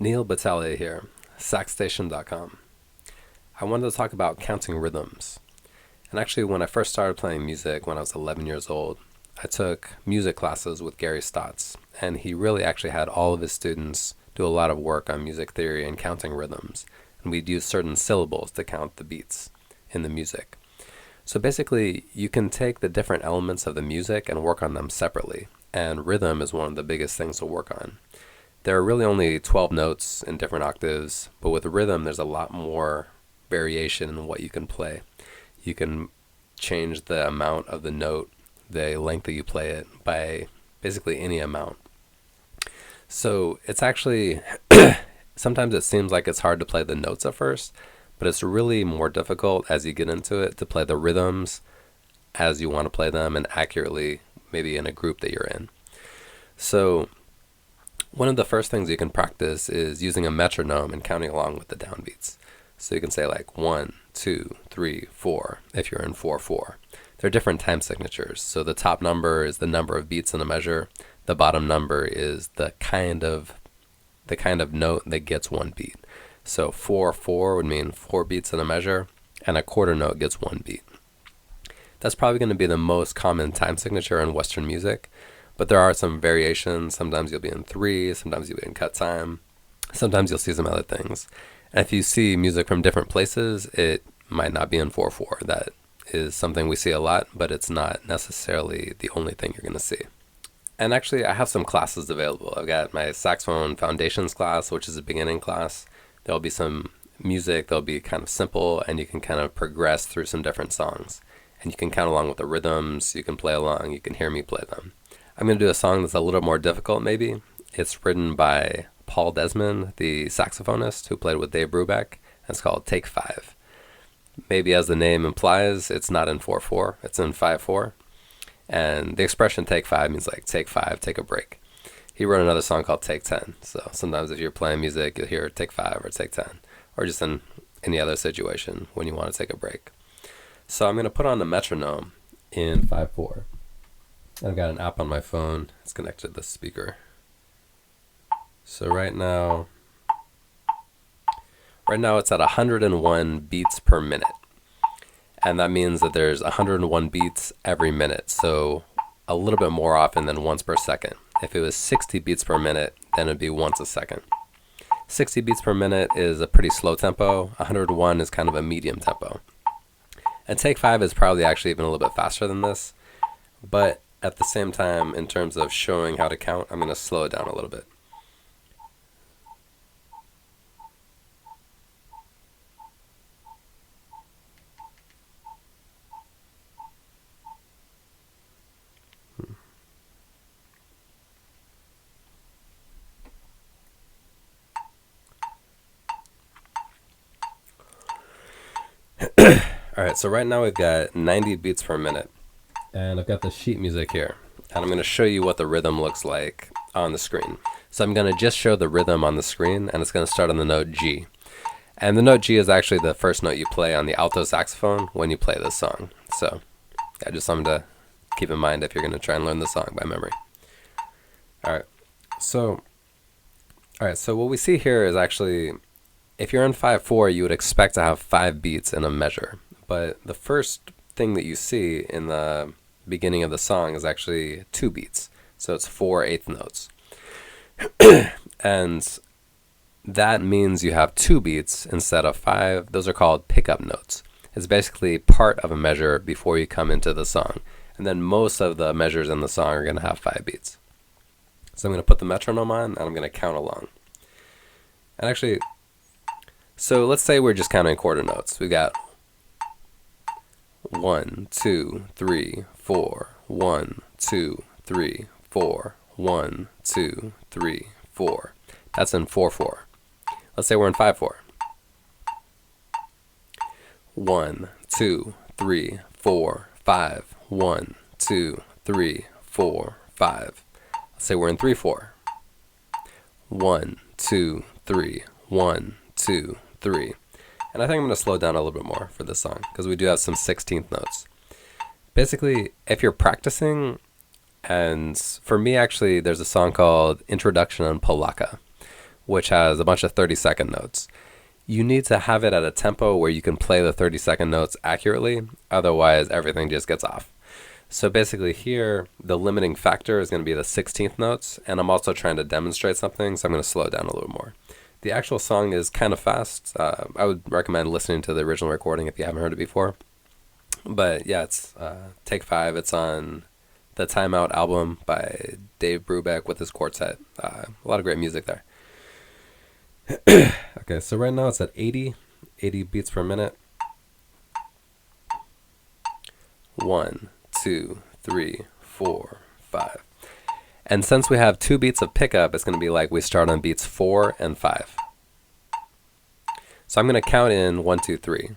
Neal Battaglia here, saxstation.com. I wanted to talk about counting rhythms. And actually, when I first started playing music when I was 11 years old, I took music classes with Gary Stotts, and he really actually had all of his students do a lot of work on music theory and counting rhythms. And we'd use certain syllables to count the beats in the music. So basically, you can take the different elements of the music and work on them separately, and rhythm is one of the biggest things to work on. There are really only 12 notes in different octaves, but with rhythm, there's a lot more variation in what you can play. You can change the amount of the note, the length that you play it, by basically any amount. So it's actually, sometimes it seems like it's hard to play the notes at first, but it's really more difficult as you get into it to play the rhythms as you want to play them and accurately, maybe in a group that you're in. So one of the first things you can practice is using a metronome and counting along with the downbeats. So you can say like 1, 2, 3, 4 if you're in 4/4. There are different time signatures. So the top number is the number of beats in a measure. The bottom number is the kind of note that gets one beat. So 4/4 would mean 4 beats in a measure, and a quarter note gets 1 beat. That's probably going to be the most common time signature in Western music, but there are some variations. Sometimes you'll be in 3, sometimes you'll be in cut time, sometimes you'll see some other things. And if you see music from different places, it might not be in 4/4. That is something we see a lot, but it's not necessarily the only thing you're going to see. And actually, I have some classes available. I've got my Saxophone Foundations class, which is a beginning class. There'll be some music that'll be kind of simple, and you can kind of progress through some different songs. And you can count along with the rhythms, you can play along, you can hear me play them. I'm going to do a song that's a little more difficult maybe. It's written by Paul Desmond, the saxophonist who played with Dave Brubeck. It's called Take 5. Maybe as the name implies, it's not in 4/4, it's in 5/4. And the expression take 5 means like take 5, take a break. He wrote another song called Take 10. So sometimes if you're playing music, you'll hear take 5 or take 10, or just in any other situation when you want to take a break. So I'm going to put on the metronome in 5/4. I've got an app on my phone. It's connected to the speaker. So right now it's at 101 beats per minute. And that means that there's 101 beats every minute. So a little bit more often than once per second. If it was 60 beats per minute, then it'd be once a second. 60 beats per minute is a pretty slow tempo. 101 is kind of a medium tempo. And take 5 is probably actually even a little bit faster than this. But at the same time, in terms of showing how to count, I'm going to slow it down a little bit. Alright, so right now we've got 90 beats per minute. And I've got the sheet music here. And I'm going to show you what the rhythm looks like on the screen. So I'm going to just show the rhythm on the screen, and it's going to start on the note G. And the note G is actually the first note you play on the alto saxophone when you play this song. So yeah, just something to keep in mind if you're going to try and learn the song by memory. Alright, so what we see here is actually, if you're in 5/4, you would expect to have 5 beats in a measure. But the first thing that you see in the beginning of the song is actually 2 beats. So it's 4 eighth notes. And that means you have 2 beats instead of 5. Those are called pickup notes. It's basically part of a measure before you come into the song. And then most of the measures in the song are going to have 5 beats. So I'm going to put the metronome on, and I'm going to count along. And actually, so let's say we're just counting quarter notes. We got 1, 2, 3, 4, 1, 2, 3, 4, 1, 2, 3, 4. That's in 4/4. Let's say we're in 5/4. 1, 2, 3, 4, 5. 1, 2, 3, 4, 5. Let's say we're in 3/4. 1, 2, 3, 1, 2, 3. And I think I'm going to slow down a little bit more for this song because we do have some 16th notes. Basically, if you're practicing, and for me actually, there's a song called Introduction on Polaka, which has a bunch of 30-second notes. You need to have it at a tempo where you can play the 30-second notes accurately, otherwise everything just gets off. So basically here, the limiting factor is going to be the 16th notes, and I'm also trying to demonstrate something, so I'm going to slow it down a little more. The actual song is kind of fast. I would recommend listening to the original recording if you haven't heard it before. But yeah, it's Take 5. It's on the Time Out album by Dave Brubeck with his quartet. A lot of great music there. Okay, so right now it's at 80 beats per minute. 1, 2, 3, 4, 5. And since we have 2 beats of pickup, it's going to be like we start on beats 4 and 5. So I'm going to count in 1, 2, 3.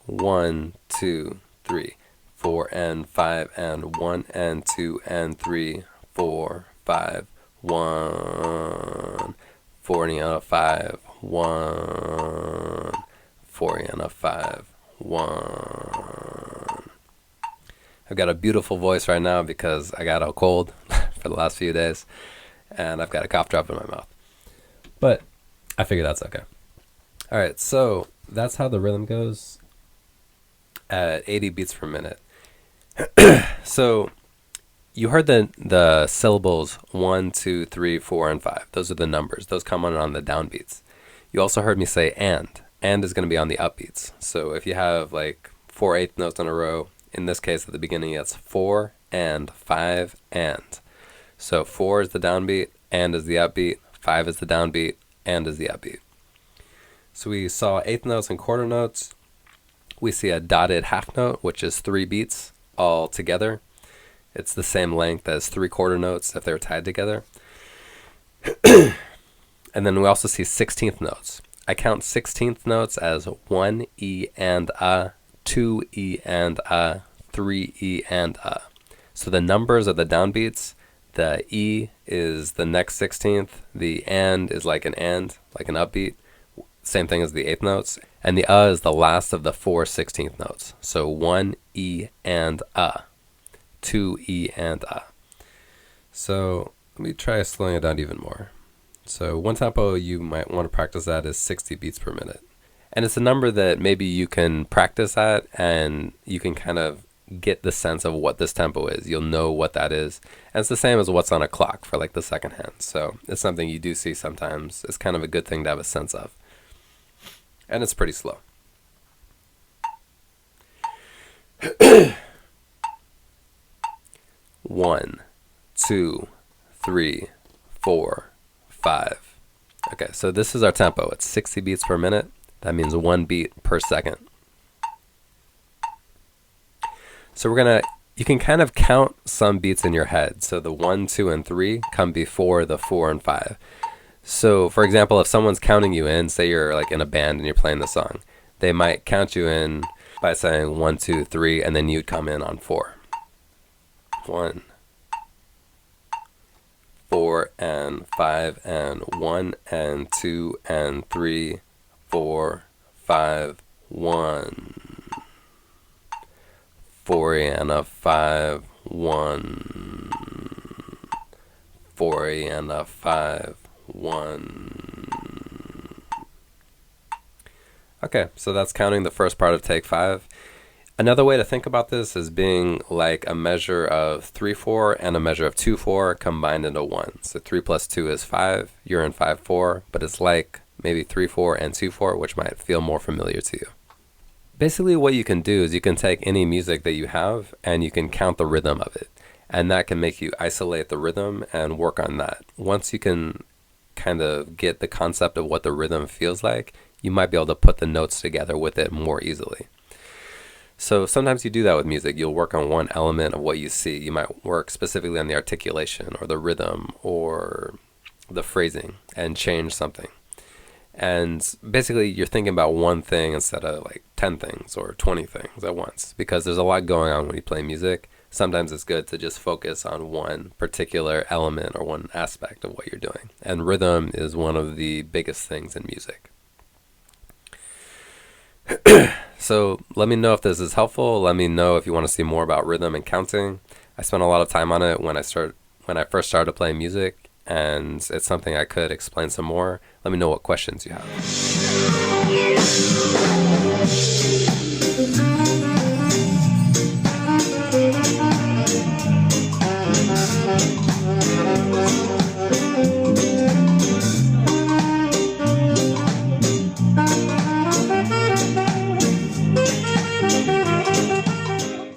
1, 2, 3, 4 and 5, and 1 and 2 and 3, 4, 5, 1, 40 and a 5, 1, 40 and a 5, 1. I've got a beautiful voice right now because I got a cold for the last few days, and I've got a cough drop in my mouth. But I figure that's okay. All right, so that's how the rhythm goes at 80 beats per minute. So you heard the syllables 1, 2, 3, 4, and 5. Those are the numbers. Those come on the downbeats. You also heard me say and. And is going to be on the upbeats. So if you have like 4 eighth notes in a row, in this case at the beginning it's 4 and 5 and. So 4 is the downbeat, and is the upbeat, 5 is the downbeat, and is the upbeat. So we saw eighth notes and quarter notes. We see a dotted half note, which is 3 beats all together. It's the same length as 3 quarter notes if they're tied together. And then we also see 16th notes. I count 16th notes as 1 E and A, 2 E and A, 3 E and A. So the numbers are the downbeats. The E is the next 16th. The and is like an upbeat. Same thing as the eighth notes. And the A is the last of the 4 16th notes. So 1 E and A, 2 E and A. So let me try slowing it down even more. So one tempo you might want to practice at is 60 beats per minute. And it's a number that maybe you can practice at, and you can kind of get the sense of what this tempo is. You'll know what that is. And it's the same as what's on a clock for like the second hand. So it's something you do see sometimes. It's kind of a good thing to have a sense of. And it's pretty slow. One, 2, 3, 4, 5. Okay, so this is our tempo. It's 60 beats per minute. That means 1 beat per second. So you can kind of count some beats in your head. So the 1, 2, and 3 come before the 4 and 5. So for example, if someone's counting you in, say you're like in a band and you're playing the song, they might count you in by saying 1, 2, 3, and then you'd come in on 4. 1, 4 and 5 and 1 and 2 and 3, 4, 5, 1. 4 and a 5, 1. 4 and a 5, 1. Okay, so that's counting the first part of take 5. Another way to think about this is being like a measure of 3/4 and a measure of 2/4 combined into 1. So 3 plus 2 is 5. You're in 5/4, but it's like maybe 3/4 and 2/4, which might feel more familiar to you. Basically what you can do is you can take any music that you have and you can count the rhythm of it. And that can make you isolate the rhythm and work on that. Once you can kind of get the concept of what the rhythm feels like, you might be able to put the notes together with it more easily. So sometimes you do that with music. You'll work on one element of what you see. You might work specifically on the articulation or the rhythm or the phrasing and change something. And basically you're thinking about one thing instead of like 10 things or 20 things at once, because there's a lot going on when you play music. Sometimes it's good to just focus on one particular element or one aspect of what you're doing. And rhythm is one of the biggest things in music. So let me know if this is helpful. Let me know if you want to see more about rhythm and counting. I spent a lot of time on it when I first started playing music, and it's something I could explain some more. Let me know what questions you have.